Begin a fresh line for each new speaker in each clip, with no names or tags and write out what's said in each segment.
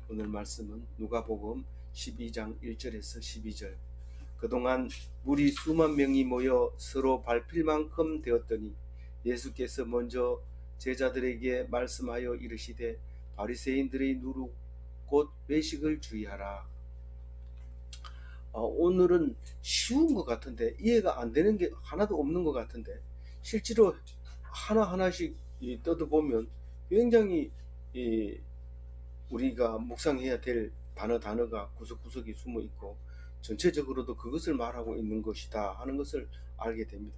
오늘 말씀은 누가복음 12장 1절에서 12절. 그동안 무리 수만 명이 모여 서로 밟힐 만큼 되었더니 예수께서 먼저 제자들에게 말씀하여 이르시되 바리새인들의 누룩 곧 외식을 주의하라. 오늘은 쉬운 것 같은데 이해가 안 되는 게 하나도 없는 것 같은데 실제로 하나하나씩 뜯어보면 굉장히 우리가 묵상해야 될 단어가 구석구석에 숨어 있고 전체적으로도 그것을 말하고 있는 것이다 하는 것을 알게 됩니다.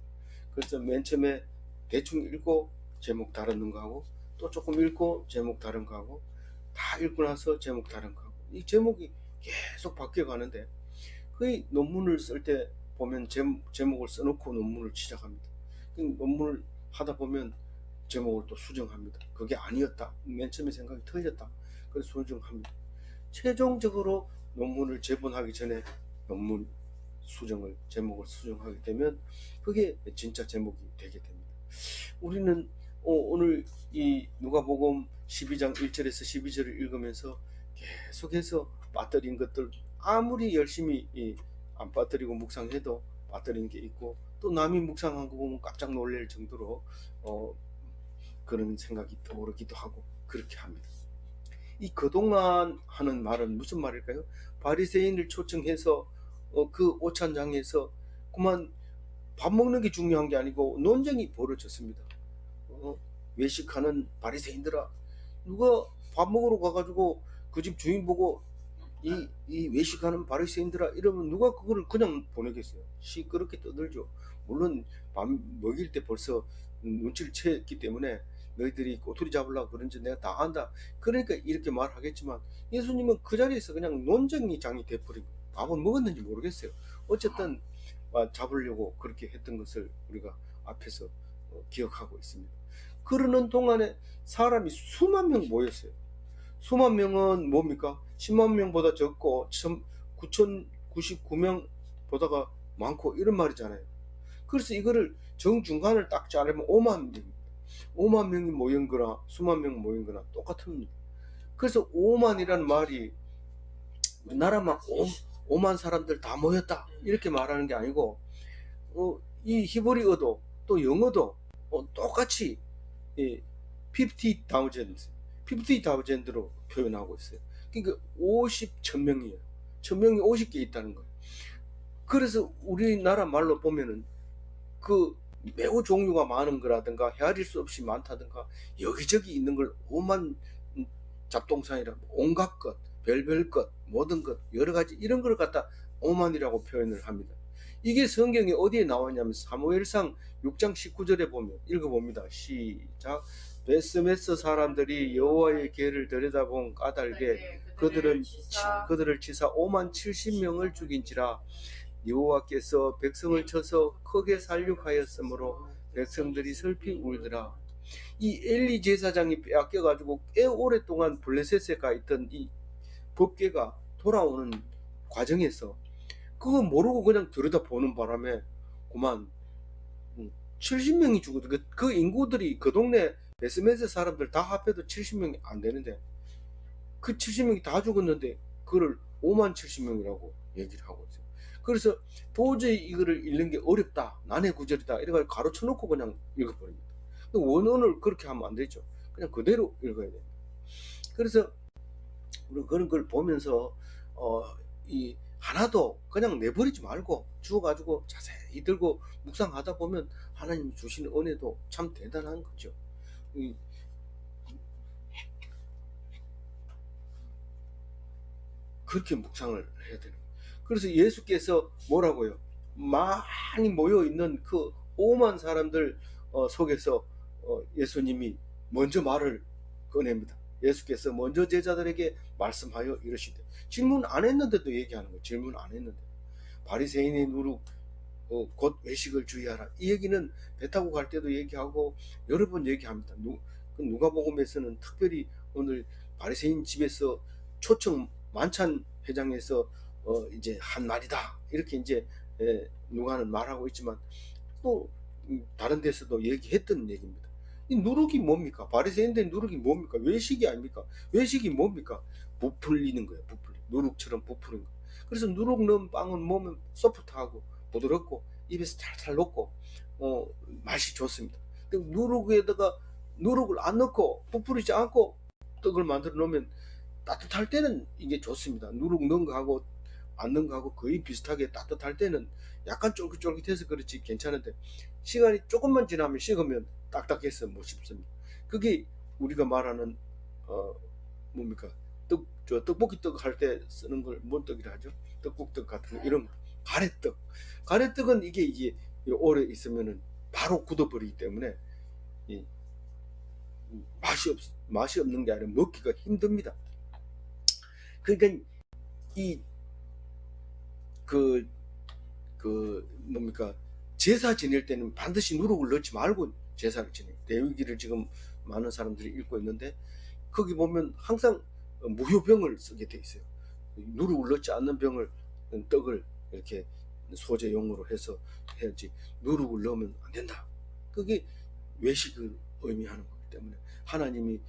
그래서 맨 처음에 대충 읽고 제목 다른 거 하고 또 조금 읽고 제목 다른 거 하고 다 읽고 나서 제목 다른 거 하고 이 제목이 계속 바뀌어 가는데 거의 논문을 쓸 때 보면 제목을 써놓고 논문을 시작합니다. 논문을 하다 보면 제목을 또 수정합니다. 그게 아니었다. 맨 처음에 생각이 틀렸다. 그래서 수정합니다. 최종적으로 논문을 제본하기 전에 논문 수정을 제목을 수정하게 되면 그게 진짜 제목이 되게 됩니다. 우리는 오늘 이 누가복음 12장 1절에서 12절을 읽으면서 계속해서 빠뜨린 것들 아무리 열심히 안 빠뜨리고 묵상해도 빠뜨린 게 있고 또 남이 묵상한 거 보면 깜짝 놀랄 정도로 그런 생각이 떠오르기도 하고 그렇게 합니다. 이 그동안 하는 말은 무슨 말일까요? 바리새인을 초청해서 그 오찬장에서 그만 밥 먹는 게 중요한 게 아니고 논쟁이 벌어졌습니다. 외식하는 바리새인들아, 누가 밥 먹으러 가가지고 그 집 주인 보고 이 외식하는 바리새인들아 이러면 누가 그거를 그냥 보내겠어요? 시끄럽게 떠들죠. 물론 밥 먹일 때 벌써 눈치를 챘기 때문에 너희들이 꼬투리 잡으려고 그런지 내가 다 안다. 그러니까 이렇게 말하겠지만 예수님은 그 자리에서 그냥 논쟁장이 돼버린 거예요. 밥은 먹었는지 모르겠어요. 어쨌든 잡으려고 그렇게 했던 것을 우리가 앞에서 기억하고 있습니다. 그러는 동안에 사람이 수만 명 모였어요. 수만 명은 뭡니까? 10만 명보다 적고 9,099명보다가 많고 이런 말이잖아요. 그래서 이거를 정중간을 딱 자르면 5만 명입니다. 5만 명이 모인 거나 수만 명 모인 거나 똑같습니다. 그래서 5만이라는 말이 우리나라만 5만 사람들 다 모였다 이렇게 말하는 게 아니고 이 히브리어도 또 영어도 똑같이 50,000로 표현하고 있어요. 그러니까 50,000명이에요. 1,000명이 50개 있다는 거예요. 그래서 우리나라 말로 보면은 그 매우 종류가 많은 거라든가 헤아릴 수 없이 많다든가 여기저기 있는 걸 5만 잡동사니라 온갖 것, 별별 것, 모든 것, 여러 가지 이런 걸 갖다 5만이라고 표현을 합니다. 이게 성경에 어디에 나왔냐면 사무엘상 6장 19절에 보면 읽어봅니다. 시작. 베스메스 사람들이 여호와의 궤를 들여다본 까닭에 그들을 치사 5만 70명을 죽인지라. 여호와께서 백성을 쳐서 크게 살육하였으므로 백성들이 슬피 울더라. 이 엘리 제사장이 빼앗겨가지고 꽤 오랫동안 블레셋에 가 있던 이 법궤가 돌아오는 과정에서 그거 모르고 그냥 들여다보는 바람에 그만 70명이 죽어도 그 인구들이 그 동네 베스메스 사람들 다 합해도 70명이 안 되는데 그 70명이 다 죽었는데 그걸 5만 70명이라고 얘기를 하고 있어요. 그래서 도저히 이거를 읽는 게 어렵다, 난해 구절이다 이래가지고 가로쳐 놓고 그냥 읽어버립니다. 원어를 그렇게 하면 안 되죠. 그냥 그대로 읽어야 됩니다. 그래서 우리 그런 걸 보면서 이 하나도 그냥 내버리지 말고 주워가지고 자세히 들고 묵상하다 보면 하나님 주시는 은혜도 참 대단한 거죠. 그렇게 묵상을 해야 되는 거예요. 그래서 예수께서 뭐라고요? 많이 모여있는 그 5만 사람들 속에서 예수님이 먼저 말을 꺼냅니다. 예수께서 먼저 제자들에게 말씀하여 이르시되, 질문 안 했는데도 얘기하는 거예요. 질문 안 했는데. 바리새인의 누룩 곧 외식을 주의하라. 이 얘기는 배 타고 갈 때도 얘기하고 여러 번 얘기합니다. 누가복음에서는 특별히 오늘 바리새인 집에서 초청 만찬 회장에서 이제 한 말이다 이렇게 이제 누가는 말하고 있지만 또 다른 데서도 얘기했던 얘기입니다. 이 누룩이 뭡니까? 바리새인들의 누룩이 뭡니까? 외식이 아닙니까? 외식이 뭡니까? 부풀리는 거예요. 누룩처럼 부푸는 거. 그래서 누룩 넣은 빵은 몸에 소프트하고 부드럽고 입에서 찰찰 녹고 맛이 좋습니다. 누룩에다가 누룩을 안 넣고 부풀리지 않고 떡을 만들어 놓으면 따뜻할 때는 이게 좋습니다. 누룩 넣은 거하고 안 넣은 거하고 거의 비슷하게 따뜻할 때는 약간 쫄깃쫄깃해서 그렇지 괜찮은데 시간이 조금만 지나면 식으면 딱딱해서 못 씹습니다. 그게 우리가 말하는 어 뭡니까 떡볶이 떡 할 때 쓰는 걸 뭔 떡이라 하죠? 떡국떡 같은 거 이런 가래떡. 가래떡은 이게 오래 있으면은 바로 굳어버리기 때문에 이 맛이 없는 게 아니라 먹기가 힘듭니다. 그러니까 이 그 뭡니까 제사 지낼 때는 반드시 누룩을 넣지 말고 제사를 지내요. 레위기를 지금 많은 사람들이 읽고 있는데 거기 보면 항상 무효병을 쓰게 돼 있어요. 누룩을 넣지 않는 병을 떡을 이렇게 소재용으로 해서 해야지 누룩을 넣으면 안 된다. 그게 외식을 의미하는 거기 때문에 하나님이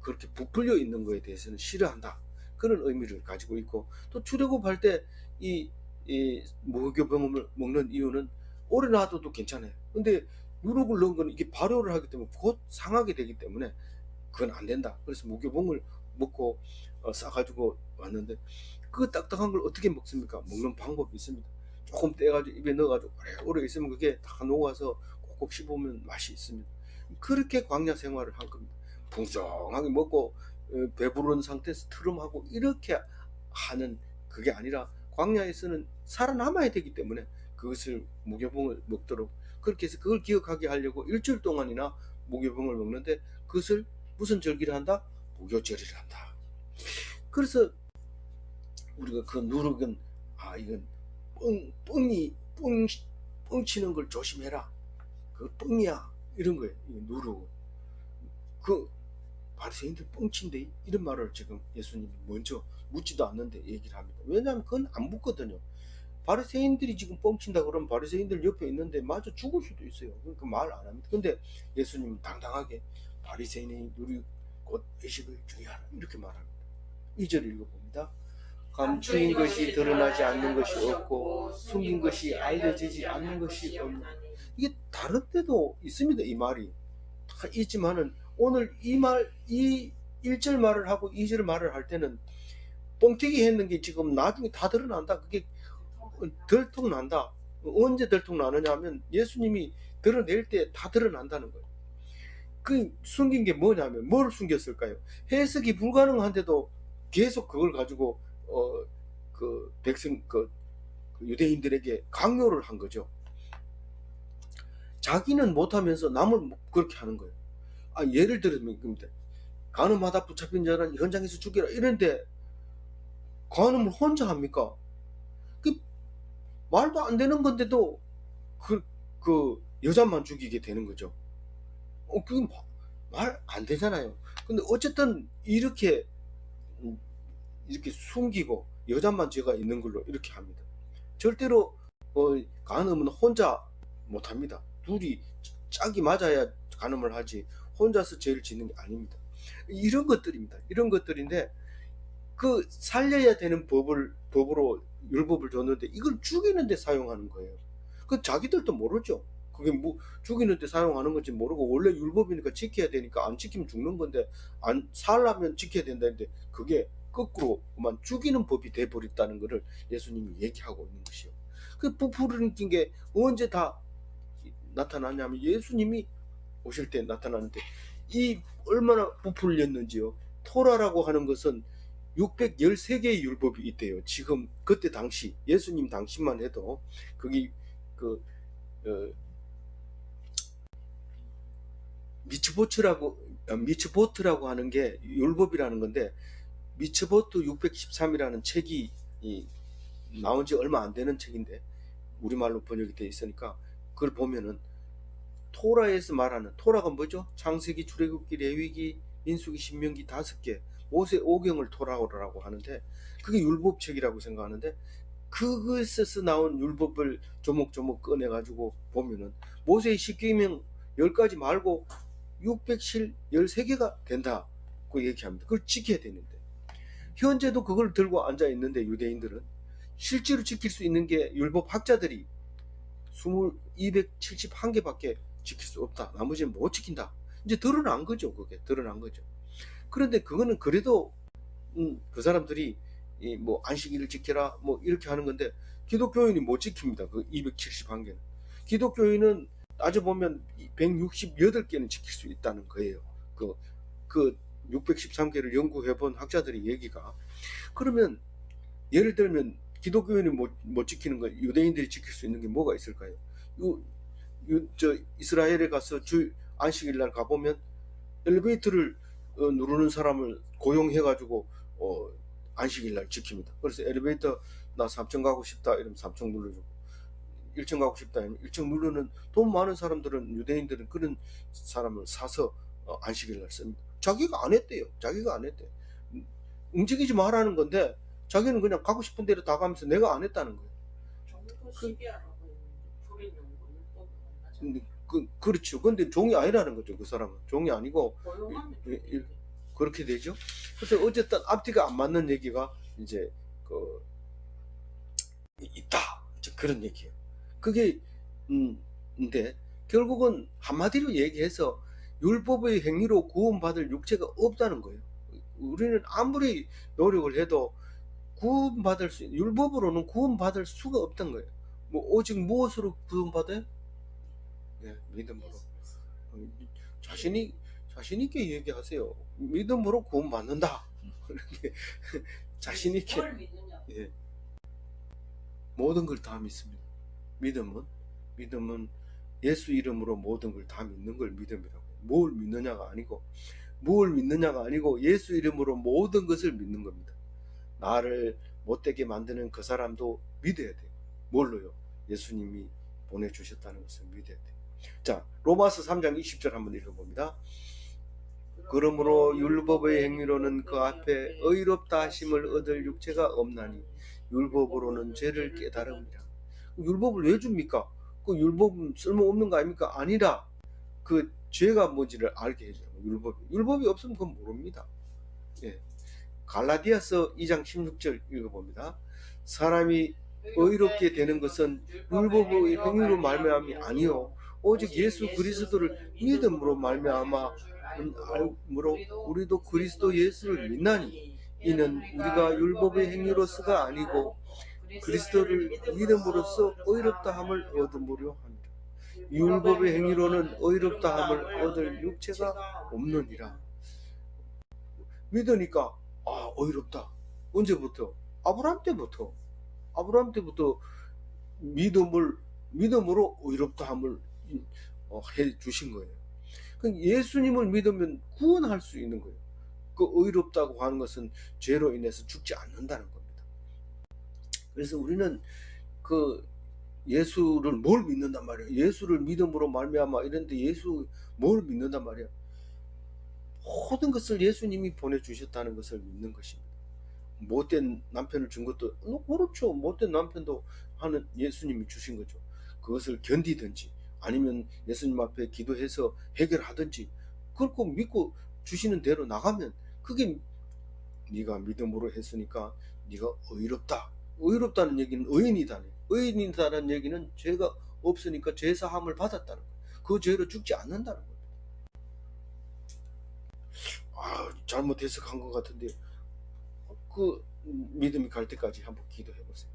그렇게 부풀려 있는 거에 대해서는 싫어한다. 그런 의미를 가지고 있고 또 출애굽할 때이 무교병을 먹는 이유는 오래 놔둬도 괜찮아요. 근데 누룩을 넣은 건 이게 발효를 하기 때문에 곧 상하게 되기 때문에 그건 안 된다. 그래서 무교병을 먹고 싸가지고 왔는데 그 딱딱한 걸 어떻게 먹습니까? 먹는 방법이 있습니다. 조금 떼가지고 입에 넣어가지고 오래 있으면 그게 다 녹아서 꼭꼭 씹으면 맛이 있습니다. 그렇게 광야 생활을 한 겁니다. 풍성하게 먹고 배부른 상태에서 트름하고 이렇게 하는 그게 아니라 광야에서는 살아남아야 되기 때문에 그것을 무교병을 먹도록 그렇게 해서 그걸 기억하게 하려고 일주일 동안이나 무교병을 먹는데 그것을 무슨 절기를 한다? 무교절이를 한다. 그래서 우리가 그 누룩은 이건 뻥 치는 걸 조심해라. 그 뻥이야 이런 거예요. 누룩. 그 바리새인들 뻥친데 이런 말을 지금 예수님이 먼저 묻지도 않는데 얘기를 합니다. 왜냐하면 그건 안 묻거든요. 바리새인들이 지금 뻥친다 그러면 바리새인들 옆에 있는데 마저 죽을 수도 있어요. 그러니까 말 안 합니다. 근데 예수님은 당당하게 바리새인의 누룩 곧 외식을 주의하라 이렇게 말합니다. 2절 읽어봅니다. 감추인 것이 드러나지 않는 것이 없고 숨긴 것이 알려지지 않는 것이 없는. 이게 다른 데도 있습니다. 이 말이 다 있지만은 오늘 이 1절 말을 하고 2절 말을 할 때는 뻥튀기 했는 게 지금 나중에 다 드러난다. 그게 들통난다. 언제 들통나느냐 하면 예수님이 드러낼 때 다 드러난다는 거예요. 그 숨긴 게 뭐냐면 뭘 숨겼을까요? 해석이 불가능한데도 계속 그걸 가지고 그 유대인들에게 강요를 한 거죠. 자기는 못하면서 남을 그렇게 하는 거예요. 예를 들면 간음하다 붙잡힌 자는 현장에서 죽이라 이런데 간음을 혼자 합니까? 그 말도 안 되는 건데도 그 여자만 죽이게 되는 거죠. 그게 말 안 되잖아요. 근데 어쨌든 이렇게 숨기고 여자만 죄가 있는 걸로 이렇게 합니다. 절대로 간음은 혼자 못합니다. 둘이 짝이 맞아야 간음을 하지 혼자서 죄를 짓는 게 아닙니다. 이런 것들입니다. 이런 것들인데 그 살려야 되는 법으로 율법을 줬는데 이걸 죽이는데 사용하는 거예요. 그 자기들도 모르죠. 그게 뭐 죽이는데 사용하는 건지 모르고 원래 율법이니까 지켜야 되니까 안 지키면 죽는 건데 안 살려면 지켜야 된다는데 그게 거꾸로만 죽이는 법이 돼 버렸다는 것을 예수님이 얘기하고 있는 것이요. 그 부풀은 게 언제 다 나타나냐면 예수님이 오실 때 나타나는데 이 얼마나 부풀렸는지요. 토라라고 하는 것은 613개의 율법이 있대요. 지금 그때 당시 예수님 당시만 해도 그게 미츠보트라고 하는 게 율법이라는 건데 미츠보트 613이라는 책이 나온 지 얼마 안 되는 책인데 우리말로 번역이 돼 있으니까 그걸 보면은 토라에서 말하는 토라가 뭐죠? 창세기, 출애굽기, 레위기, 민수기, 신명기 5개 모세 5경을 토라라고 하는데 그게 율법책이라고 생각하는데 그것에서 나온 율법을 조목조목 꺼내가지고 보면은 모세의 10계명 10가지 말고 600실 13개가 된다고 얘기합니다. 그걸 지켜야 되는데 현재도 그걸 들고 앉아 있는데 유대인들은 실제로 지킬 수 있는 게 율법 학자들이 271개밖에 지킬 수 없다. 나머지는 못 지킨다. 이제 드러난 거죠. 그게 드러난 거죠. 그런데 그거는 그래도 그 사람들이 뭐 안식일을 지켜라 뭐 이렇게 하는 건데 기독교인이 못 지킵니다. 그 271개는. 기독교인은 따져보면 168개는 지킬 수 있다는 거예요. 그 613개를 연구해 본 학자들이 얘기가. 그러면 예를 들면 기독교인이 못 지키는 거, 유대인들이 지킬 수 있는 게 뭐가 있을까요? 저 이스라엘에 가서 안식일 날 가보면 엘리베이터를 누르는 사람을 고용해가지고 안식일 날 지킵니다. 그래서 엘리베이터 나 3층 가고 싶다 이러면 3층 눌러주고 1층 가고 싶다 이러면 1층 누르는. 돈 많은 사람들은, 유대인들은 그런 사람을 사서 안식일 날 씁니다. 자기가 안 했대요. 자기가 안 했대. 움직이지 말라는 건데 자기는 그냥 가고 싶은 대로 다 가면서 내가 안 했다는 거예요. 그렇죠. 근데 종이 아니라는 거죠. 그 사람은 종이 아니고 그렇게 되죠. 그래서 어쨌든 앞뒤가 안 맞는 얘기가 이제 있다. 그런 얘기예요. 그게 근데 결국은 한마디로 얘기해서 율법의 행위로 구원받을 육체가 없다는 거예요. 우리는 아무리 노력을 해도 율법으로는 구원받을 수가 없던 거예요. 뭐 오직 무엇으로 구원받아요? 네, 믿음으로. 자신 있게 얘기하세요. 믿음으로 구원받는다. 자신 있게. 예. 모든 걸 다 믿습니다. 믿음은 예수 이름으로 모든 걸 다 믿는 걸 믿음이라고. 뭘 믿느냐가 아니고 예수 이름으로 모든 것을 믿는 겁니다. 나를 못되게 만드는 그 사람도 믿어야 돼요. 뭘로요? 예수님이 보내주셨다는 것을 믿어야 돼요. 자, 로마서 3장 20절 한번 읽어봅니다. 그러므로 율법의 행위로는 그 앞에 의롭다 하심을 얻을 육체가 없나니 율법으로는 죄를 깨달음이라. 율법을 왜 줍니까? 그 율법은 쓸모없는 거 아닙니까? 아니라 그 죄가 뭔지를 알게 해줘요. 율법이 없으면 그건 모릅니다. 예. 갈라디아서 2장 16절 읽어봅니다. 사람이 의롭게 되는 것은 율법의 행위로 말미암이 아니요 오직 예수 그리스도를 믿음으로 말미암아 알므로 우리도 그리스도 예수를 믿나니 이는 우리가 율법의 행위로서가 아니고 그리스도를 믿음으로써 의롭다함을 얻으므로 합니다. 율법의 행위로는 의롭다함을 얻을 육체가 없느니라. 믿으니까 의롭다. 언제부터? 아브라함 때부터 믿음으로 의롭다함을 해 주신 거예요. 예수님을 믿으면 구원할 수 있는 거예요. 그 의롭다고 하는 것은 죄로 인해서 죽지 않는다는 겁니다. 그래서 우리는 그 예수를 뭘 믿는단 말이에요. 예수를 믿음으로 말미암아 이런데 예수 뭘 믿는단 말이에요. 모든 것을 예수님이 보내주셨다는 것을 믿는 것입니다. 못된 남편을 준 것도 그렇죠. 못된 남편도 하는 예수님이 주신 거죠. 그것을 견디든지 아니면 예수님 앞에 기도해서 해결하든지 그렇고 믿고 주시는 대로 나가면 그게 네가 믿음으로 했으니까 네가 의롭다. 의롭다는 얘기는 의인이다네. 의인이다는 얘기는 죄가 없으니까 죄사함을 받았다는 거예요. 그 죄로 죽지 않는다는 거예요. 잘못 해석한 것 같은데 그 믿음이 갈 때까지 한번 기도해 보세요.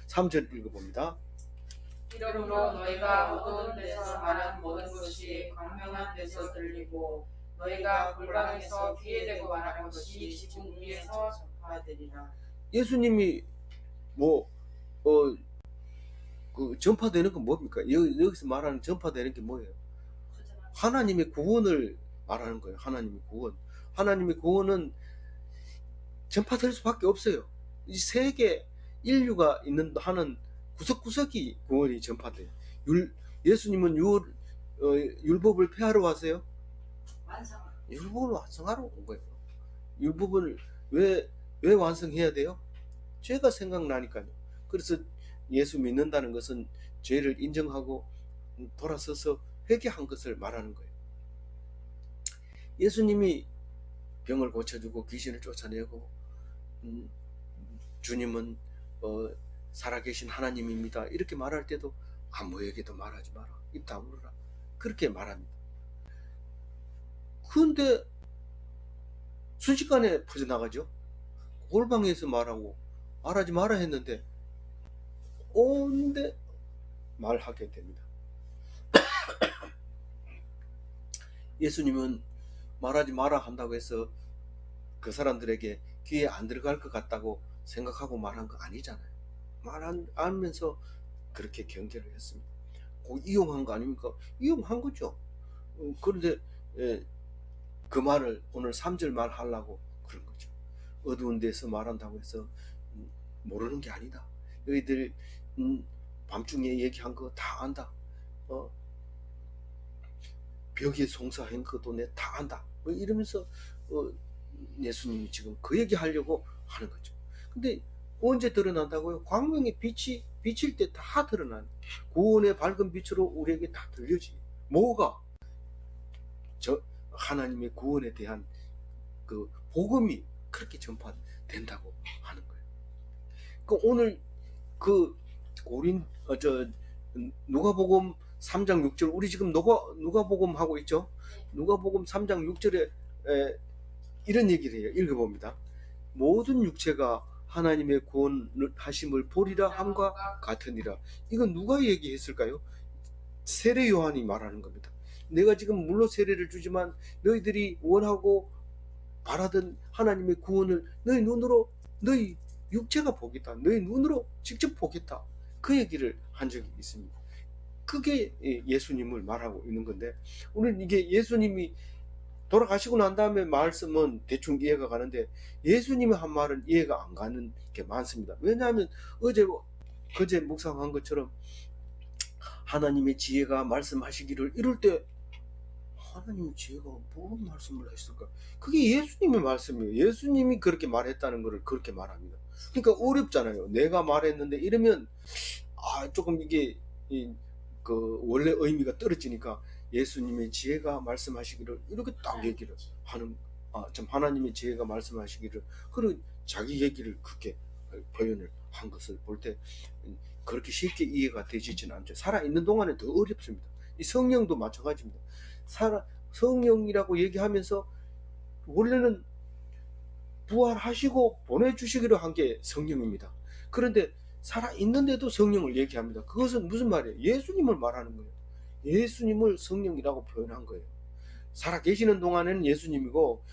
3절 읽어봅니다.
이러므로 너희가 어두운 데서 말한 모든 것이 광명한 데서 들리고 너희가 골방에서 귀에 대고 말한 것이 지붕 위에서 전파되리라.
예수님이 그 전파되는 건 뭡니까? 여기서 말하는 전파되는 게 뭐예요? 하나님의 구원을 말하는 거예요. 하나님의 구원은 전파될 수밖에 없어요. 이 세계 인류가 있는 하는 구석구석이 구원이 전파돼요. 예수님은 율법을 폐하러 왔어요? 율법을 완성하러 온 거예요. 율법을 왜 완성해야 돼요? 죄가 생각나니까요. 그래서 예수 믿는다는 것은 죄를 인정하고 돌아서서 회개한 것을 말하는 거예요. 예수님이 병을 고쳐주고 귀신을 쫓아내고 주님은 살아계신 하나님입니다 이렇게 말할 때도 아무에게도 말하지 마라, 입 다물어라, 그렇게 말합니다. 그런데 순식간에 퍼져나가죠. 골방에서 말하고 말하지 마라 했는데 온데 말하게 됩니다. 예수님은 말하지 마라 한다고 해서 그 사람들에게 귀에 안 들어갈 것 같다고 생각하고 말한 거 아니잖아요. 말하면서 그렇게 경계를 했습니다. 이용한 거 아닙니까? 이용한 거죠. 그런데 그 말을 오늘 3절 말하려고 그런 거죠. 어두운 데서 말한다고 해서 모르는 게 아니다. 너희들 밤중에 얘기한 거 다 안다. 벽에 송사한 것도 내 다 안다. 이러면서 예수님이 지금 그 얘기 하려고 하는 거죠. 근데 언제 드러난다고요? 광명의 빛이 비칠 때 다 드러나는, 구원의 밝은 빛으로 우리에게 다 들려지. 뭐가? 저 하나님의 구원에 대한 그 복음이 그렇게 전파된다고 하는 거예요. 그 오늘 그 누가복음 3장 6절, 우리 지금 누가복음 하고 있죠? 누가복음 3장 6절에 이런 얘기를 해요. 읽어봅니다. 모든 육체가 하나님의 구원하심을 보리라 함과 같으니라. 이건 누가 얘기했을까요? 세례 요한이 말하는 겁니다. 내가 지금 물로 세례를 주지만 너희들이 원하고 바라던 하나님의 구원을 너희 눈으로, 너희 육체가 보겠다, 너희 눈으로 직접 보겠다, 그 얘기를 한 적이 있습니다. 그게 예수님을 말하고 있는 건데, 우리는 이게 예수님이 돌아가시고 난 다음에 말씀은 대충 이해가 가는데 예수님이 한 말은 이해가 안 가는 게 많습니다. 왜냐하면 그제 묵상한 것처럼 하나님의 지혜가 말씀하시기를, 이럴 때 하나님의 지혜가 무슨 말씀을 했을까? 그게 예수님의 말씀이에요. 예수님이 그렇게 말했다는 것을 그렇게 말합니다. 그러니까 어렵잖아요. 내가 말했는데 이러면 조금 이게 그 원래 의미가 떨어지니까 예수님의 지혜가 말씀하시기를 이렇게 딱 얘기를 하는, 참 하나님의 지혜가 말씀하시기를, 그런 자기 얘기를 그렇게 표현을 한 것을 볼 때 그렇게 쉽게 이해가 되지는 않죠. 살아있는 동안에 더 어렵습니다. 이 성령도 마찬가지입니다. 성령이라고 얘기하면서 원래는 부활하시고 보내주시기로 한 게 성령입니다. 그런데 살아있는데도 성령을 얘기합니다. 그것은 무슨 말이에요? 예수님을 말하는 거예요. 예수님을 성령이라고 표현한 거예요. 살아계시는 동안에는 예수님이고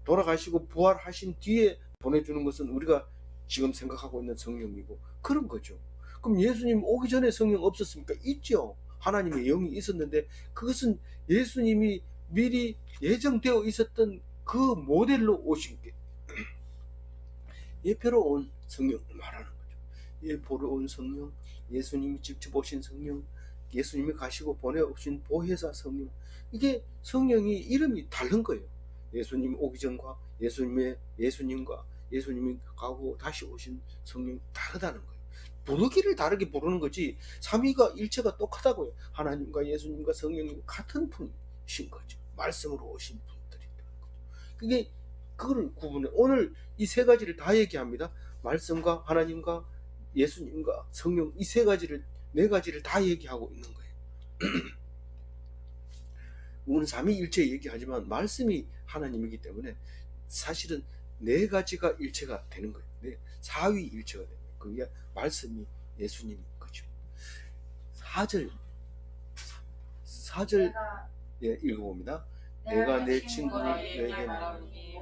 돌아가시고 부활하신 뒤에 보내주는 것은 우리가 지금 생각하고 있는 성령이고, 그런 거죠. 그럼 예수님 오기 전에 성령 없었습니까? 있죠. 하나님의 영이 있었는데 그것은 예수님이 미리 예정되어 있었던 그 모델로 오신 게 예표로 온 성령을 말하는 거죠. 예표로 온 성령, 예수님이 직접 오신 성령, 예수님이 가시고 보내오신 보혜사 성령, 이게 성령이 이름이 다른 거예요. 예수님 오기 전과 예수님과 예수님이 가고 다시 오신 성령이 다르다는 거예요. 부르기를 다르게 부르는 거지 삼위가 일체가 똑같다고요. 하나님과 예수님과 성령님 같은 분이신 거죠. 말씀으로 오신 분들이다. 그게 그거를 구분해. 오늘 이 세 가지를 다 얘기합니다. 말씀과 하나님과 예수님과 성령, 이 네 가지를 다 얘기하고 있는 거예요. 우리는 삼위일체 얘기하지만 말씀이 하나님이기 때문에 사실은 네 가지가 일체가 되는 거예요. 사위일체가 되는 거예요. 그게 말씀이 예수님인 거죠. 4절 읽어봅니다. 내가 내 친구에게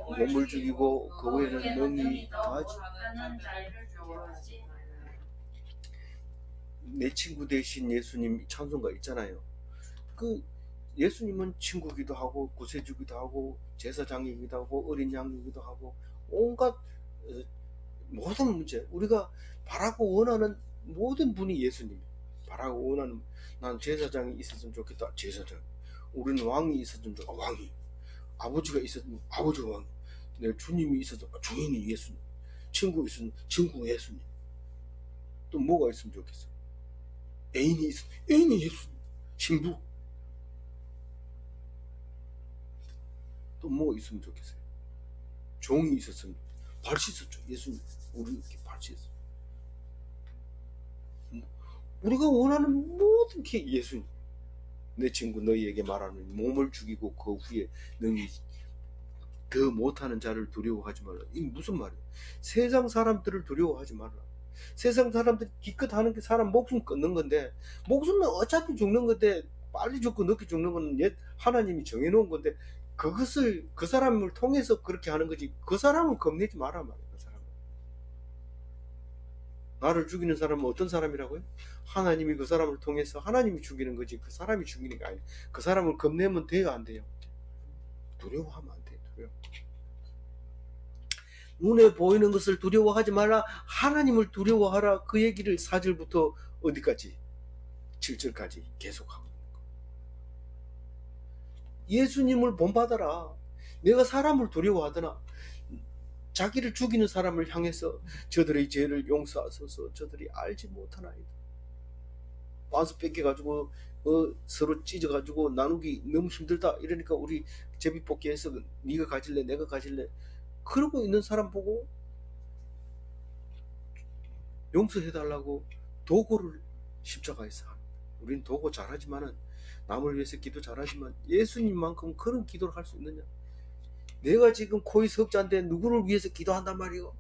몸을 죽이고 그 외에는 능히 더하지. 내 친구 대신 예수님 찬송가 있잖아요. 그 예수님은 친구기도 하고 구세주기도 하고 제사장이기도 하고 어린 양이기도 하고 온갖 모든 문제, 우리가 바라고 원하는 모든 분이 예수님. 바라고 원하는, 난 제사장이 있었으면 좋겠다, 제사장. 우리는 왕이 있었으면 좋겠다, 왕이. 아버지가 있었으면 아버지 왕. 내 주님이 있었으면 주인이 예수님. 친구 있으면 친구 예수님. 또 뭐가 있으면 좋겠어? 애인이 있으면 애인이 예수님. 신부. 또 뭐 있으면 좋겠어요? 종이 있었으면 발 씻었죠. 예수님 우리 이렇게 발 씻었어요. 우리가 원하는 모든 게 예수님. 내 친구 너희에게 말하는 몸을 죽이고 그 후에 너희 더 못하는 자를 두려워하지 말라. 이게 무슨 말이에요? 세상 사람들을 두려워하지 말라. 세상 사람들이 기껏 하는 게 사람 목숨 끊는 건데, 목숨은 어차피 죽는 건데, 빨리 죽고 늦게 죽는 건 하나님이 정해놓은 건데, 그것을 그 사람을 통해서 그렇게 하는 거지. 그 사람은 겁내지 마라 말이에요. 그 사람은. 나를 죽이는 사람은 어떤 사람이라고요? 하나님이 그 사람을 통해서 하나님이 죽이는 거지, 그 사람이 죽이는 게 아니에요. 그 사람을 겁내면 돼요, 안 돼요? 두려워하면 안 돼요. 두려워. 눈에 보이는 것을 두려워하지 말라. 하나님을 두려워하라. 그 얘기를 4절부터 어디까지? 7절까지 계속하고 있는 거예요. 예수님을 본받아라. 내가 사람을 두려워하더나 자기를 죽이는 사람을 향해서 저들의 죄를 용서하소서. 저들이 알지 못하나이다. 와서 뺏겨가지고 서로 찢어가지고 나누기 너무 힘들다. 이러니까 우리 제비뽑기에서 네가 가질래 내가 가질래 그러고 있는 사람 보고 용서해달라고 도구를 십자가에서 합니다. 우리는 도구 잘하지만은 남을 위해서 기도 잘하지만 예수님만큼 그런 기도를 할 수 있느냐? 내가 지금 코의 석자인데 누구를 위해서 기도한단 말이요?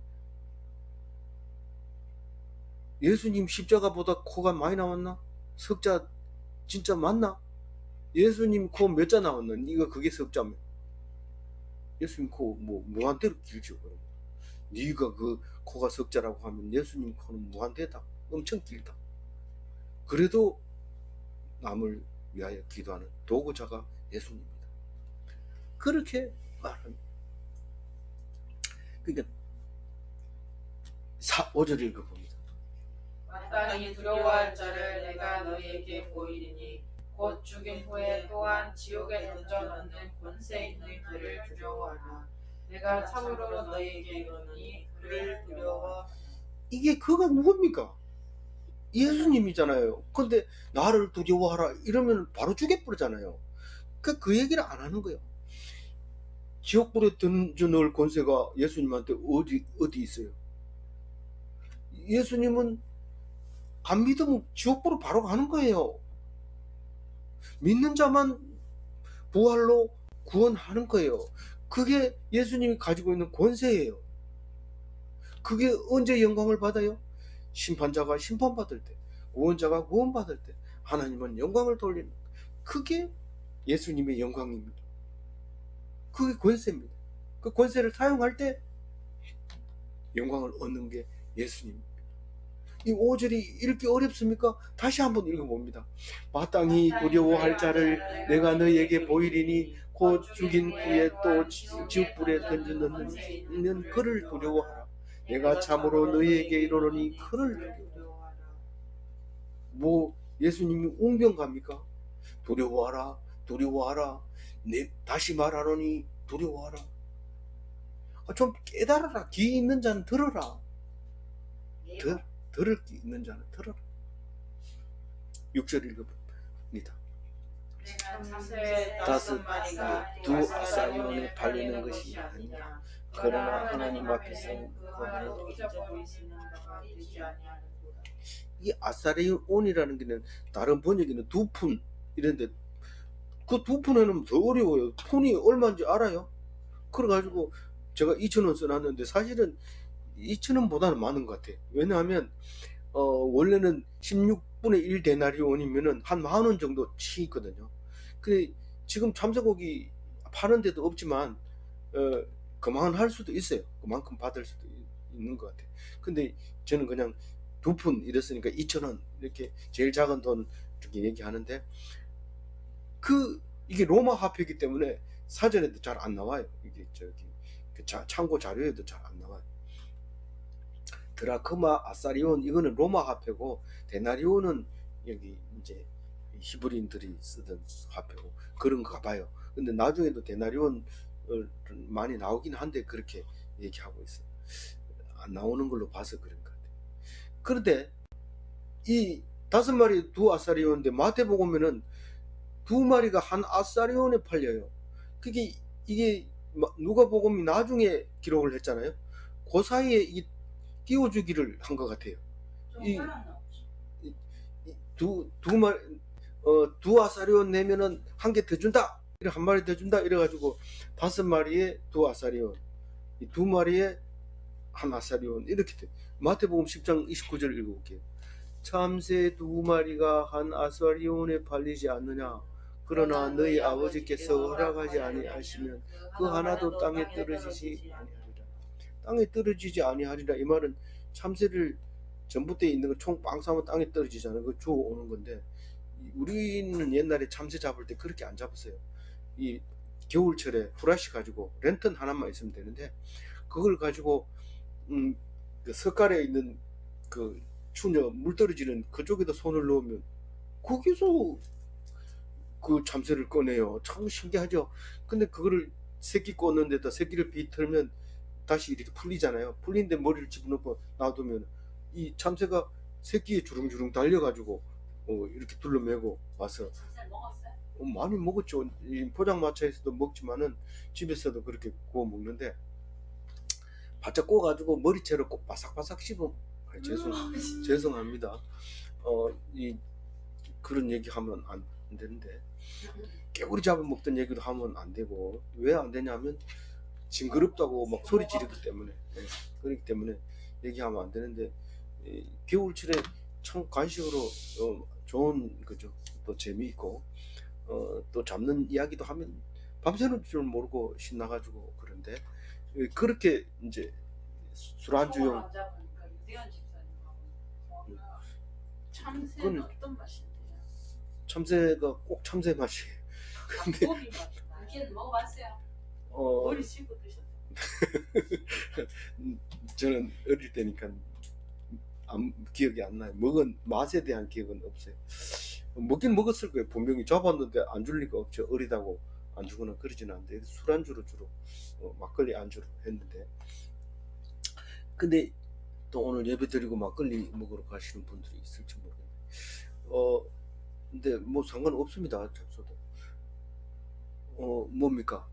예수님 십자가보다 코가 많이 나왔나? 석자 진짜 맞나? 예수님 코 몇 자 나왔나? 네가 그게 석자면 예수님 코 뭐 무한대로 길죠. 그럼 네가 그 코가 석자라고 하면 예수님 코는 무한대다. 엄청 길다. 그래도 남을 위하여 기도하는 도구자가 예수님입니다. 그렇게 말합니다. 그러니까 5절 읽어봅니다.
마땅히 두려워할 자를 내가 너희에게 보이리니 곧 죽인 후에 또한 지옥에 던져 넣는 권세 있는 그를 두려워하라. 내가 참으로 너희에게 이르노니 그를 두려워.
이게 그가 누굽니까? 예수님이잖아요. 근데 나를 두려워하라 이러면 바로 죽여버리잖아요. 그 얘기를 안 하는 거예요. 지옥불에 던져 넣을 권세가 예수님한테 어디 있어요? 예수님은 안 믿으면 지옥불로 바로 가는 거예요. 믿는 자만 부활로 구원하는 거예요. 그게 예수님이 가지고 있는 권세예요. 그게 언제 영광을 받아요? 심판자가 심판받을 때, 구원자가 구원받을 때 하나님은 영광을 돌리는, 그게 예수님의 영광입니다. 그게 권세입니다. 그 권세를 사용할 때 영광을 얻는 게 예수님입니다. 이 5절이 읽기 어렵습니까? 다시 한번 읽어봅니다. 마땅히 두려워할 자를 내가 너희에게 보이리니 곧 죽인 후에 또 지옥불에 던져 넣는 그를 두려워하라. 내가 참으로 너희에게 이르노니 그를 두려워하라. 뭐 예수님이 웅변갑니까? 두려워하라 두려워하라. 다시 말하노니 두려워하라. 좀 깨달아라. 귀 있는 자는 들어라. 들을 게 있는 자는 들어라. 6절 읽어봅니다. 다섯 마리가 두 아사리온에 팔리는 것이 아니냐. 그러나 하나님 앞에서는 그것을 잊어버리시는 바가 되지 아니하는도다. 이 아사리온이라는 게는 다른 번역에는 두 푼 이런데 그 두 푼에는 더 어려워요. 푼이 얼마인지 알아요? 그래가지고 제가 2,000원 써놨는데 사실은 2,000원보다는 많은 것 같아요. 왜냐하면 원래는 16분의 1 데나리온이면은 한 10,000원 정도 치거든요. 근데 지금 참새고기 파는 데도 없지만 그만할 수도 있어요. 그만큼 받을 수도 있는 것 같아요. 근데 저는 그냥 2푼 이랬으니까 2,000원 이렇게 제일 작은 돈 이렇게 얘기하는데 이게 로마 화폐이기 때문에 사전에도 잘 안 나와요. 이게 참고 자료에도 잘 안 나와요. 드라크마, 아사리온 이거는 로마 화폐고 데나리온은 여기 이제 히브리인들이 쓰던 화폐고 그런가 봐요. 근데 나중에도 데나리온 많이 나오긴 한데 그렇게 얘기하고 있어요. 안 나오는 걸로 봐서 그런 것 같아요. 그런데 이 5마리 두 아사리온인데 마태복음에는 2마리가 한 아사리온에 팔려요. 이게 누가복음이 나중에 기록을 했잖아요. 그 사이에 이 띄워주기를 한 것 같아요. 이- 두 아사리온 내면은 한 개 더 준다. 한 마리 더 준다. 이래가지고 5마리에 2아사리온, 이 2마리에 1아사리온 이렇게 돼. 마태복음 10장 29절 읽어볼게요. 참새 2마리가 1아사리온에 팔리지 않느냐. 그러나 너희 아버지께서 허락하지 아니하시면 그 하나도 땅에 떨어지지 아니하리라. 땅에 떨어지지 아니하리라. 이 말은 참새를 전봇대에 있는 거 총 빵 쏴면 땅에 떨어지잖아요. 그거 주워 오는 건데, 우리는 옛날에 참새 잡을 때 그렇게 안 잡았어요. 이 겨울철에 후라시 가지고 랜턴 하나만 있으면 되는데, 그걸 가지고 그 석가래에 있는 그 추녀 물 떨어지는 그쪽에다 손을 넣으면 거기서 그 참새를 꺼내요. 참 신기하죠. 근데 그거를 새끼 꽂는 데다 새끼를 비틀면 다시 이렇게 풀리잖아요. 풀린데 머리를 집어넣고 놔두면 이 참새가 새끼에 주렁주렁 달려가지고 이렇게 둘러매고 와서 많이 먹었죠. 이 포장마차에서도 먹지만은 집에서도 그렇게 구워 먹는데, 바짝 구워가지고 머리채로 꼭 바삭바삭 씹어. 죄송합니다. 이 그런 얘기 하면 안 되는데, 깨구리 잡아 먹던 얘기도 하면 안 되고, 왜 안 되냐면 징그럽다고 막 소리 지르기 때문에. 그렇기 때문에 얘기하면 안 되는데, 겨울철에 참 간식으로 좋은 거죠. 또 재미있고 또 잡는 이야기도 하면 밤새는 줄 모르고 신나가지고. 그런데 그렇게 이제 술안주용
참새는 어떤 맛인데요?
참새가 꼭 참새 맛이에요. 근데
고기 맛. 이렇게 먹어봤어요?
어,
머리 씹어 드셨어요?
저는 어릴 때니까 기억이 안 나요. 먹은 맛에 대한 기억은 없어요. 먹긴 먹었을 거예요. 분명히 잡았는데 안 줄 리가 없죠. 어리다고 안 주거나 그러지는 않는데, 술안주로 주로 막걸리 안주로 했는데. 근데 또 오늘 예배 드리고 막걸리 먹으러 가시는 분들이 있을지 모르겠는데, 근데 뭐 상관없습니다. 잡숴도. 뭡니까?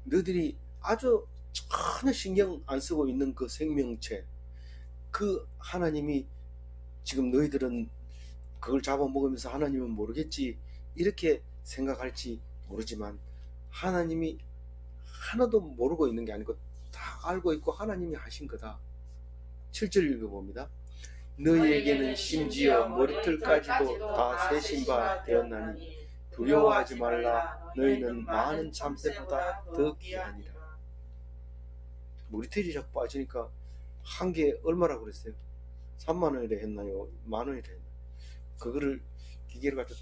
너희들이 아주 전혀 신경 안 쓰고 있는 그 생명체, 그 하나님이 지금 너희들은 그걸 잡아먹으면서 하나님은 모르겠지 이렇게 생각할지 모르지만, 하나님이 하나도 모르고 있는 게 아니고 다 알고 있고 하나님이 하신 거다. 7절 읽어봅니다. 너희에게는 심지어 머리털까지도 다 세신 바 되었나니 두려워하지 말라. 너희는 많은 참새보다 더 귀하니라. 머리털이 자꾸 빠지니까 한 개 얼마라 그랬어요? 3만 원이라 했나요? 만 원이라 했나요? 그거를 기계를 가지고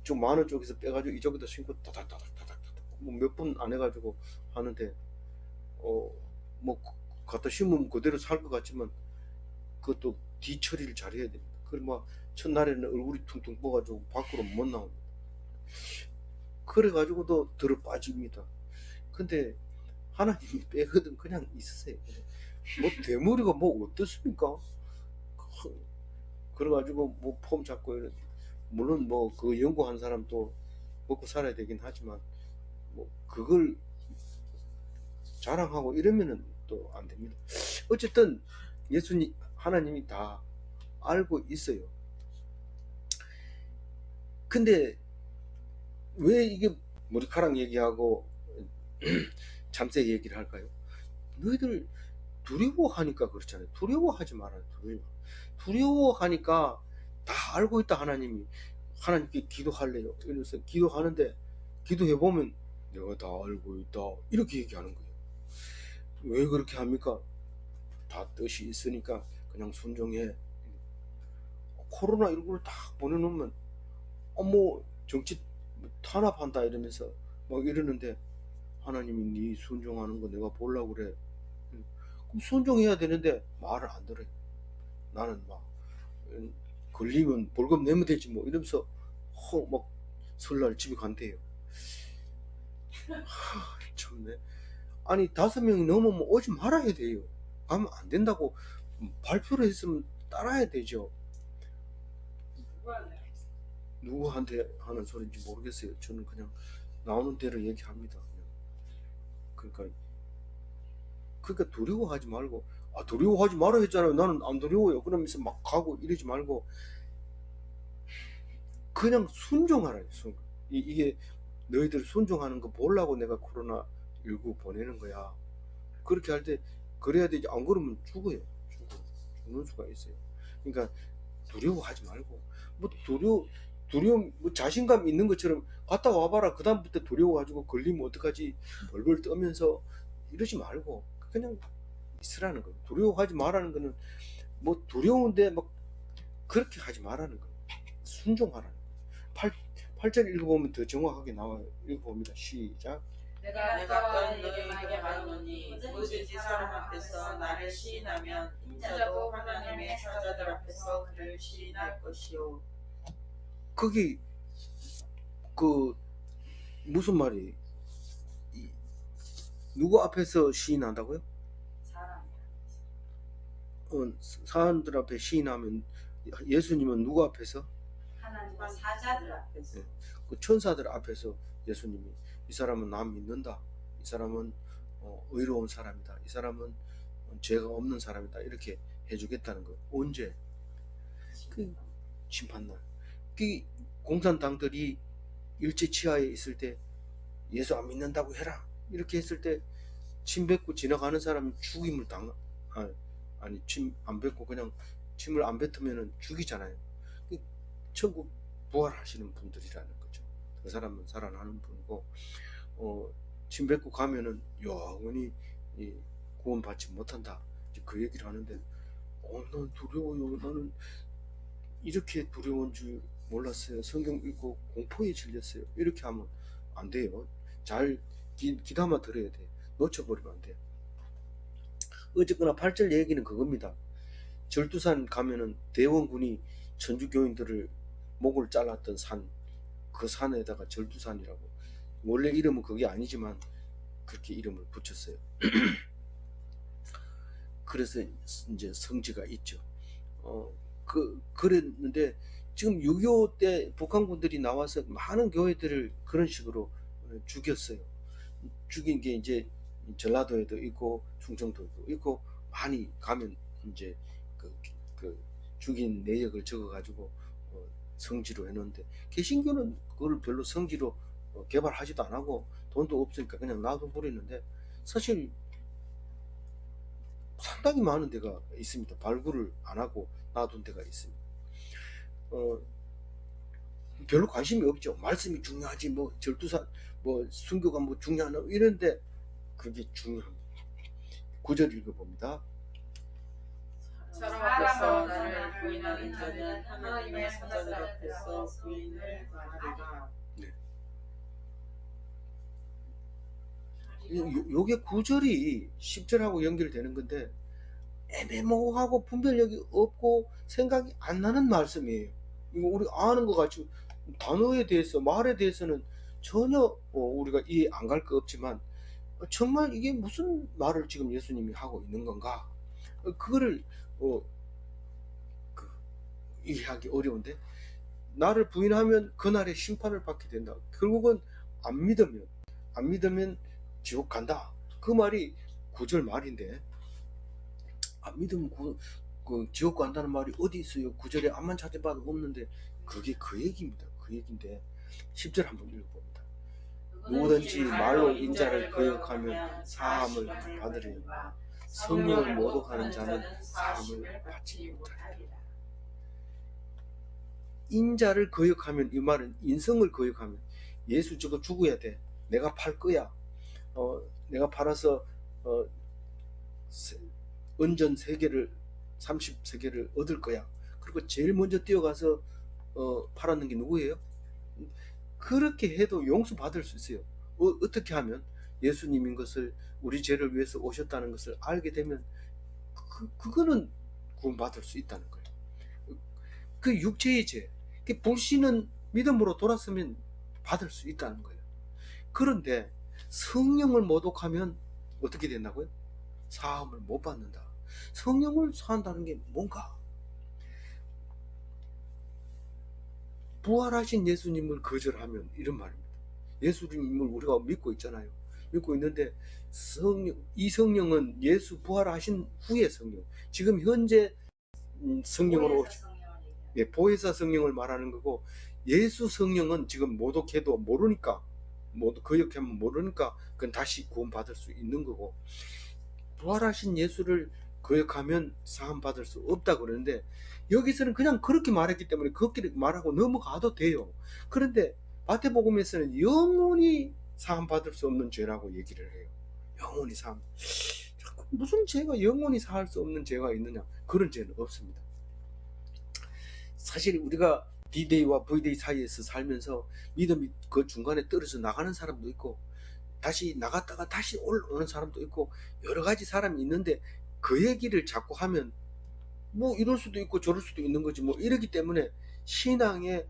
좀 많은 쪽에서 빼가지고 이쪽에다 신고 다닥다닥다닥 몇 분 안 해가지고 하는데, 뭐 갖다 심으면 그대로 살 것 같지만 그것도 뒤처리를 잘 해야 됩니다. 그리고 막 첫날에는 얼굴이 퉁퉁 부어가지고 밖으로 못 나옵니다. 그래가지고도 덜어 빠집니다. 근데 하나님이 빼거든 그냥 있으세요. 뭐 대머리가 뭐 어떻습니까? 그래가지고 뭐 폼 잡고 이런, 물론 뭐 그 연구한 사람도 먹고 살아야 되긴 하지만 뭐 그걸 자랑하고 이러면은 또 안 됩니다. 어쨌든 예수님 하나님이 다 알고 있어요. 근데 왜 이게 머리카락 얘기하고 참새 얘기를 할까요? 너희들 두려워하니까 그렇잖아요. 두려워하지 말아요. 두려워하니까 다 알고 있다. 하나님이 하나님께 기도할래요. 이러면서 기도하는데, 기도해보면 내가 다 알고 있다 이렇게 얘기하는 거예요. 왜 그렇게 합니까? 다 뜻이 있으니까 그냥 순종해. 코로나19를 다 보내놓으면 뭐 정치 탄압한다 이러면서 막 이러는데, 하나님이 네 순종하는 거 내가 보려고 그래. 그럼 순종해야 되는데 말을 안 들어요. 나는 막 걸리면 벌금 내면 되지 뭐 이러면서 막 설날 집에 간대요. 참네. 아니 5명이 넘으면 오지 말아야 돼요. 가면 안 된다고 발표를 했으면 따라야 되죠. 누구한테 하는 소리인지 모르겠어요. 저는 그냥 나오는 대로 얘기합니다. 그러니까 두려워하지 말고, 두려워하지 말아 했잖아요. 나는 안 두려워요. 그러면서 막 가고 이러지 말고 그냥 순종하라. 이게 너희들 순종하는 거 보려고 내가 코로나19 보내는 거야. 그렇게 할 때 그래야 되지. 안 그러면 죽어요. 죽는 수가 있어요. 그러니까 두려워하지 말고, 뭐 두려움, 뭐 자신감 있는 것처럼 갔다 와봐라. 그 다음부터 두려워가지고 걸리면 어떡하지? 벌벌 떠면서 이러지 말고 그냥 있으라는 거예요. 두려워하지 말라는 거는 뭐 두려운데 막 그렇게 하지 말라는 거예요. 순종하라는 거예요. 8절 읽어보면 더 정확하게 나와요. 읽어봅니다. 시작.
내가 또한 너희에게 말하노니 뭐든지 사람 앞에서 나를 시인하면 인자도 하나님의 사자들 앞에서 그를 시인할 것이요.
거기 그 무슨 말이, 누구 앞에서 시인한다고요? 사람들 앞에 시인하면 예수님은 누구 앞에서?
하나님 사자들 앞에서.
네. 그 천사들 앞에서 예수님이 이 사람은 나 믿는다. 이 사람은 의로운 사람이다. 이 사람은 죄가 없는 사람이다. 이렇게 해주겠다는 거. 언제? 그 심판날. 그 공산당들이 일제치하에 있을 때 예수 안 믿는다고 해라. 이렇게 했을 때 침 뱉고 지나가는 사람은 죽임을 아니 침 안 뱉고 그냥 침을 안 뱉으면 죽이잖아요. 천국 부활하시는 분들이라는 거죠. 그 사람은 살아나는 분이고, 침 뱉고 가면은 영원히 구원받지 못한다. 그 얘기를 하는데, 난 두려워요. 나는 이렇게 두려운 줄 몰랐어요. 성경 읽고 공포에 질렸어요. 이렇게 하면 안 돼요. 잘 귀담아 들어야 돼. 놓쳐버리면 안 돼요. 어쨌거나 8절 얘기는 그겁니다. 절두산 가면은 대원군이 천주교인들을 목을 잘랐던 산, 그 산에다가 절두산이라고, 원래 이름은 그게 아니지만 그렇게 이름을 붙였어요. 그래서 이제 성지가 있죠. 그랬는데 지금 6.25 때 북한군들이 나와서 많은 교회들을 그런 식으로 죽였어요. 죽인 게 이제 전라도에도 있고 충청도에도 있고, 많이 가면 이제 그 죽인 내역을 적어가지고 성지로 해놓는데, 개신교는 그걸 별로 성지로 개발하지도 안 하고 돈도 없으니까 그냥 놔둬버리는데, 사실 상당히 많은 데가 있습니다. 발굴을 안 하고 놔둔 데가 있습니다. 별로 관심이 없죠. 말씀이 중요하지, 뭐 절두산, 뭐 순교가 뭐 중요하나 이런데 그게 중요합니다. 9절 읽어봅니다.
사람 앞에서 나를 부인하는 자는 하나님의 사자들 앞에서 부인을 하리라.
네. 요게 9절이 10절하고 연결되는 건데, 애매모호하고 분별력이 없고 생각이 안 나는 말씀이에요. 이거 우리 아는 것 같이 단어에 대해서, 말에 대해서는 전혀 우리가 이해 안 갈 거 없지만, 정말 이게 무슨 말을 지금 예수님이 하고 있는 건가, 그거를 이해하기 어려운데, 나를 부인하면 그날의 심판을 받게 된다. 결국은 안 믿으면 지옥 간다. 그 말이 9절 말인데, 안 믿으면 그 지옥 간다는 말이 어디 있어요? 9절에 암만 찾아봐도 없는데, 그게 그 얘기입니다. 그 얘기인데 10절 한번 읽어봅니다. 누구든지 말로 인자를 거역하면 사함을 받으리라. 성령을 모독하는 자는 사함을 받지 못하리라. 인자를 거역하면, 이 말은 인성을 거역하면, 예수 저거 죽어야 돼. 내가 팔 거야. 내가 팔아서 은전 3개를 30세계를 얻을 거야. 그리고 제일 먼저 뛰어가서 팔았는 게 누구예요? 그렇게 해도 용서받을 수 있어요. 어떻게 하면? 예수님인 것을, 우리 죄를 위해서 오셨다는 것을 알게 되면 그거는 구원받을 수 있다는 거예요. 그 육체의 죄, 그 불신은 믿음으로 돌았으면 받을 수 있다는 거예요. 그런데 성령을 모독하면 어떻게 된다고요? 사함을 못 받는다. 성령을 사한다는 게 뭔가? 부활하신 예수님을 거절하면 이런 말입니다. 예수님을 우리가 믿고 있잖아요. 믿고 있는데 이 성령은 예수 부활하신 후의 성령, 지금 현재 성령으로 보혜사 성령을 말하는 거고, 예수 성령은 지금 모독해도 모르니까, 거역하면 모르니까 그건 다시 구원받을 수 있는 거고, 부활하신 예수를 거역하면 사함 받을 수 없다 그러는데, 여기서는 그냥 그렇게 말했기 때문에 그렇게 말하고 넘어가도 돼요. 그런데 마태복음에서는 영원히 사함 받을 수 없는 죄라고 얘기를 해요. 영원히 사함. 무슨 죄가 영원히 사할 수 없는 죄가 있느냐? 그런 죄는 없습니다. 사실 우리가 D-Day와 V-Day 사이에서 살면서 믿음이 그 중간에 떨어져 나가는 사람도 있고, 다시 나갔다가 다시 올라오는 사람도 있고, 여러 가지 사람이 있는데 그 얘기를 자꾸 하면 뭐 이럴 수도 있고 저럴 수도 있는 거지 뭐, 이러기 때문에 신앙의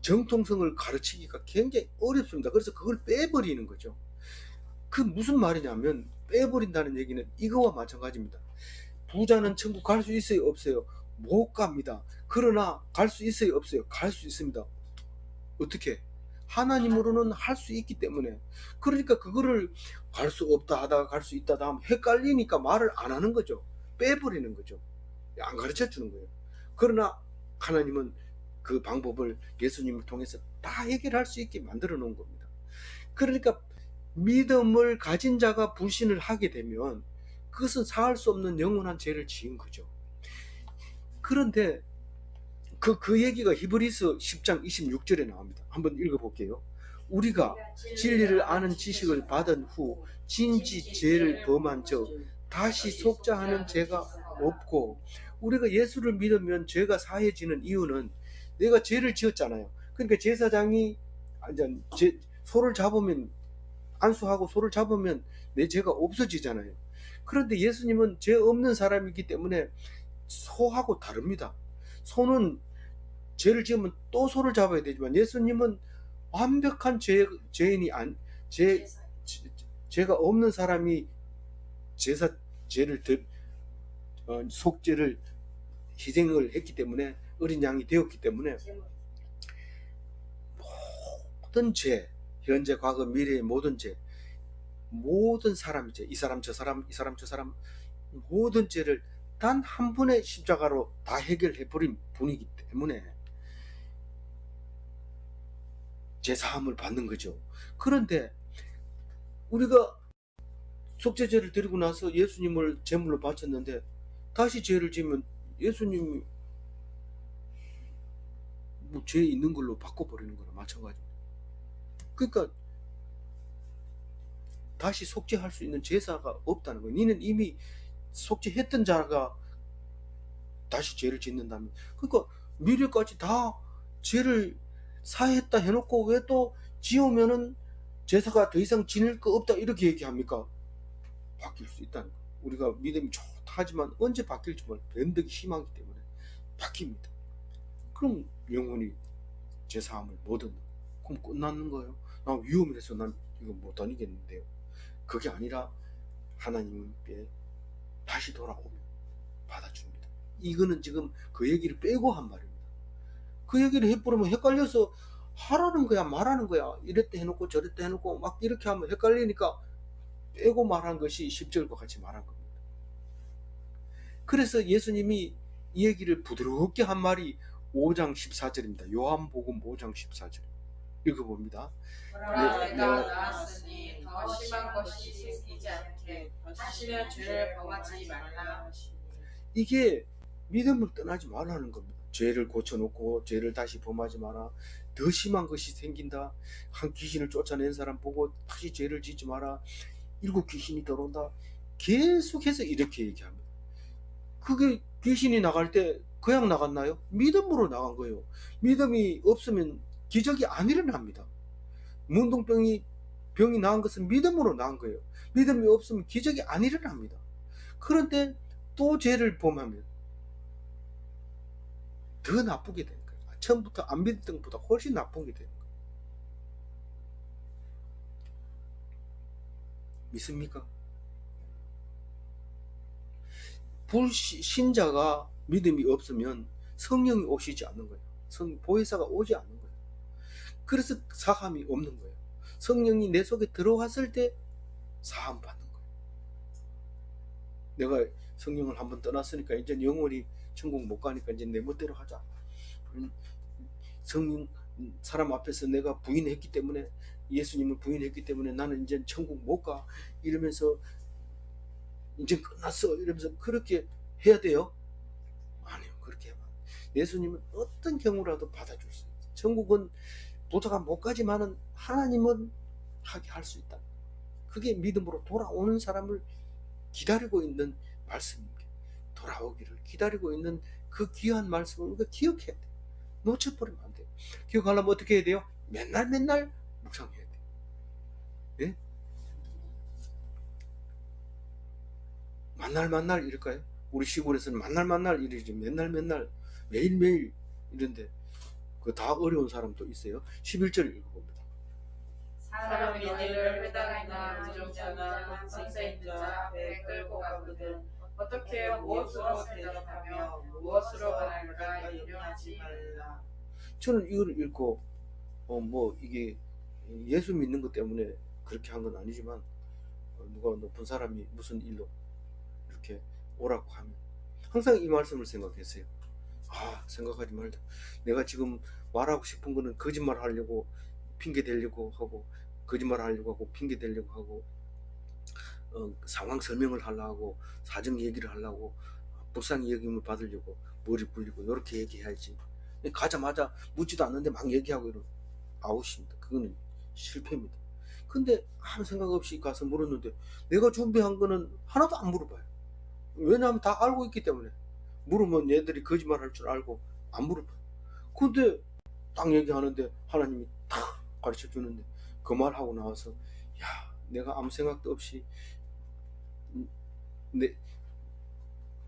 정통성을 가르치기가 굉장히 어렵습니다. 그래서 그걸 빼버리는 거죠. 그 무슨 말이냐면, 빼버린다는 얘기는 이거와 마찬가지입니다. 부자는 천국 갈 수 있어요, 없어요? 못 갑니다. 그러나 갈 수 있어요, 없어요? 갈 수 있습니다. 어떻게? 하나님으로는 할 수 있기 때문에. 그러니까 그거를 갈 수 없다 하다가 갈 수 있다 하면 헷갈리니까 말을 안 하는 거죠. 빼버리는 거죠. 안 가르쳐 주는 거예요. 그러나 하나님은 그 방법을 예수님을 통해서 다 해결할 수 있게 만들어 놓은 겁니다. 그러니까 믿음을 가진 자가 불신을 하게 되면 그것은 사할 수 없는 영원한 죄를 지은 거죠. 그런데 그 얘기가 히브리서 10장 26절에 나옵니다. 한번 읽어볼게요. 우리가 진리를 아는 지식을 받은 후 진지 죄를 범한 적 다시 속자 하는 죄가 없고, 우리가 예수를 믿으면 죄가 사해지는 이유는 내가 죄를 지었잖아요. 그러니까 제사장이 소를 잡으면, 안수하고 소를 잡으면 내 죄가 없어지잖아요. 그런데 예수님은 죄 없는 사람이기 때문에 소하고 다릅니다. 소는 죄를 지으면 또 소를 잡아야 되지만, 예수님은 완벽한 죄인이 죄가 없는 사람이 죄를 속죄를 희생을 했기 때문에, 어린 양이 되었기 때문에 모든 죄, 현재 과거 미래의 모든 죄, 모든 사람의 죄, 이 사람 저 사람 이 사람 저 사람 모든 죄를 단 한 분의 십자가로 다 해결해 버린 분이기 때문에 제사함을 받는 거죠. 그런데 우리가 속죄제를 드리고 나서 예수님을 제물로 바쳤는데 다시 죄를 지으면 예수님이 뭐 죄 있는 걸로 바꿔버리는 거랑 마찬가지입니다. 그러니까 다시 속죄할 수 있는 제사가 없다는 거예요. 니는 이미 속죄했던 자가 다시 죄를 짓는다면, 그러니까 미래까지 다 죄를 사했다 해놓고 왜 또 지으면은 제사가 더 이상 지낼 거 없다 이렇게 얘기합니까? 바뀔 수 있다는 거. 우리가 믿음이 좋다 하지만 언제 바뀔지 몰라. 변덕이 심하기 때문에 바뀝니다. 그럼 영원히 제사함을 못 얻는, 그럼 끝나는 거예요. 나 위험해서 난 이거 못 다니겠는데요. 그게 아니라 하나님께 다시 돌아오면 받아줍니다. 이거는 지금 그 얘기를 빼고 한 말입니다. 그 얘기를 해버리면 헷갈려서 하라는 거야 말하는 거야, 이랬다 해놓고 저랬다 해놓고 막 이렇게 하면 헷갈리니까 빼고 말한 것이 10절과 같이 말한 겁니다. 그래서 예수님이 이 얘기를 부드럽게 한 말이 5장 14절입니다. 요한복음 5장 14절 읽어봅니다.
그러나 내가 나았으니 더 심한 것이 생기지 않게 다시는 죄를 범하지 말라 하시니.
이게 믿음을 떠나지 말라는 겁니다. 죄를 고쳐놓고 죄를 다시 범하지 마라. 더 심한 것이 생긴다. 한 귀신을 쫓아낸 사람 보고 다시 죄를 짓지 마라. 7 귀신이 들어온다. 계속해서 이렇게 얘기합니다. 그게 귀신이 나갈 때 그냥 나갔나요? 믿음으로 나간 거예요. 믿음이 없으면 기적이 안 일어납니다. 문둥병이 병이 나은 것은 믿음으로 나은 거예요. 믿음이 없으면 기적이 안 일어납니다. 그런데 또 죄를 범하면 더 나쁘게 되는 거예요. 처음부터 안 믿던 것보다 훨씬 나쁘게 되는 거예요. 믿습니까? 불신자가 믿음이 없으면 성령이 오시지 않는 거예요. 보혜사가 오지 않는 거예요. 그래서 사함이 없는 거예요. 성령이 내 속에 들어왔을 때 사함 받는 거예요. 내가 성령을 한번 떠났으니까 이제 영원히 천국 못 가니까 이제 내 멋대로 하자. 성령 사람 앞에서 내가 부인했기 때문에, 예수님을 부인했기 때문에 나는 이제 천국 못 가, 이러면서 이제 끝났어 이러면서 그렇게 해야 돼요? 아니요. 그렇게 하면 예수님은 어떤 경우라도 받아줄 수 있어요. 천국은 부자가 못 가지만은 하나님은 하게 할 수 있다. 그게 믿음으로 돌아오는 사람을 기다리고 있는 말씀입니다. 돌아오기를 기다리고 있는 그 귀한 말씀을 우리가 기억해야 돼요. 놓쳐버리면 안 돼요. 기억하려면 어떻게 해야 돼요? 맨날 묵상해야 돼요. 예? 만날 이럴까요? 우리 시골에서는 만날 이러지, 맨날 매일매일 이런데 그 다 어려운 사람도 있어요. 11절 읽어봅니다.
사람이 너희를 회당이나 무정자나 권세 있는 자 앞에 끌고 가거든 어떻게 무엇으로 대답하며 무엇으로 말할까 염려하지 말라.
저는 이걸 읽고 뭐 이게 예수 믿는 것 때문에 그렇게 한 건 아니지만, 누가 높은 사람이 무슨 일로 이렇게 오라고 하면 항상 이 말씀을 생각했어요. 생각하지 말자. 내가 지금 말하고 싶은 거는 거짓말 하려고 핑계 대려고 하고, 거짓말 하려고 하고 핑계 대려고 하고, 상황 설명을 하려고 하고, 사정 얘기를 하려고, 불쌍히 여김을 받으려고 머리 굴리고 이렇게 얘기해야지. 가자마자 묻지도 않는데 막 얘기하고 이러면 아웃입니다. 그거는 실패입니다. 근데 아무 생각 없이 가서 물었는데 내가 준비한 거는 하나도 안 물어봐요. 왜냐하면 다 알고 있기 때문에. 물으면 얘들이 거짓말 할 줄 알고 안 물어봐요. 근데 딱 얘기하는데 하나님이 탁 가르쳐 주는데, 그 말하고 나와서 내가 아무 생각도 없이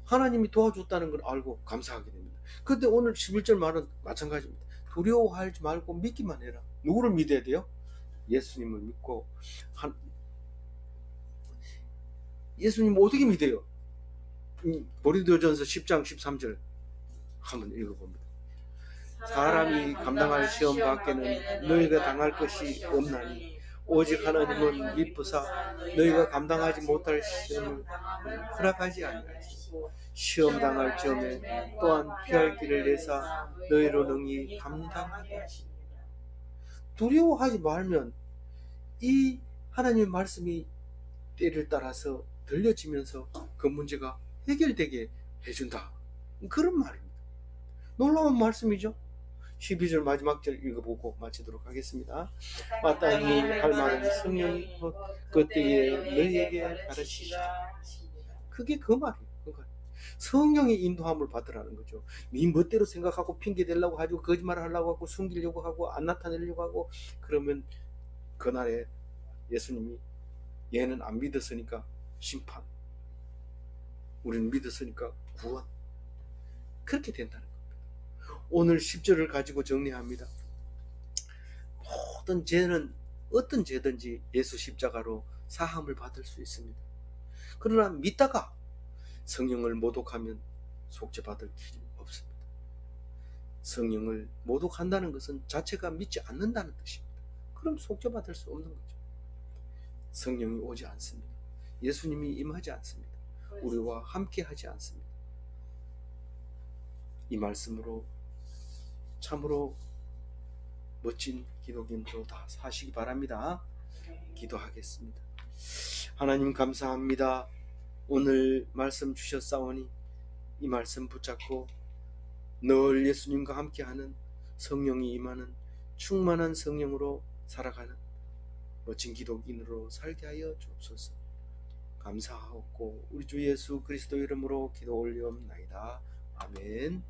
하나님이 도와줬다는 걸 알고 감사하게 됩니다. 근데 오늘 11절 말은 마찬가지입니다. 두려워하지 말고 믿기만 해라. 누구를 믿어야 돼요? 예수님을 믿고. 예수님 어떻게 믿어요? 고린도전서 10장 13절 한번 읽어봅니다. 사람이 감당할 시험 밖에는 너희가 당할 것이 없나니 오직 하나님은 미쁘사 너희가 감당하지 못할 시험을 허락하지 아니하시고 시험 당할 점에 또한 피할 길을 내사 너희로 능히 감당하게 하시니라. 두려워하지 말면 이 하나님의 말씀이 때를 따라서 들려지면서 그 문제가 해결되게 해준다. 그런 말입니다. 놀라운 말씀이죠. 12절 마지막 절 읽어보고 마치도록 하겠습니다. 마땅히 할 말은 성령이 그때에 너희에게 가르치시라. 그게 그 말이에요. 성령의 인도함을 받으라는 거죠. 네 멋대로 생각하고 핑계 대려고 하고 거짓말을 하려고 하고 숨기려고 하고 안 나타내려고 하고 그러면 그날에 예수님이 얘는 안 믿었으니까 심판, 우리는 믿었으니까 구원, 그렇게 된다는 겁니다. 오늘 10절을 가지고 정리합니다. 모든 죄는 어떤 죄든지 예수 십자가로 사함을 받을 수 있습니다. 그러나 믿다가 성령을 모독하면 속죄받을 길이 없습니다. 성령을 모독한다는 것은 자체가 믿지 않는다는 뜻입니다. 그럼 속죄받을 수 없는 거죠. 성령이 오지 않습니다. 예수님이 임하지 않습니다. 우리와 함께 하지 않습니다. 이 말씀으로 참으로 멋진 기독인도 다 사시기 바랍니다. 기도하겠습니다. 하나님 감사합니다. 오늘 말씀 주셨사오니 이 말씀 붙잡고 늘 예수님과 함께하는, 성령이 임하는 충만한 성령으로 살아가는 멋진 기독인으로 살게 하여 주옵소서. 감사하옵고 우리 주 예수 그리스도 이름으로 기도 올리옵나이다. 아멘.